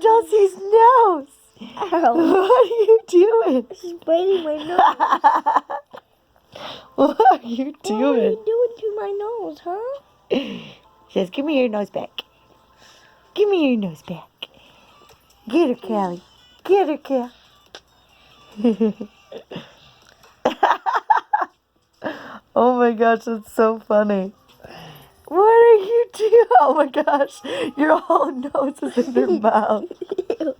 Dulcie's nose. Ow. What are you doing? She's biting my nose. What are you What are doing? you doing to my nose, huh? She says, give me your nose back. Give me your nose back. Get her, Callie. Get her, Callie. Oh my gosh, that's so funny. What are you doing? Oh my gosh, your whole nose is in her mouth.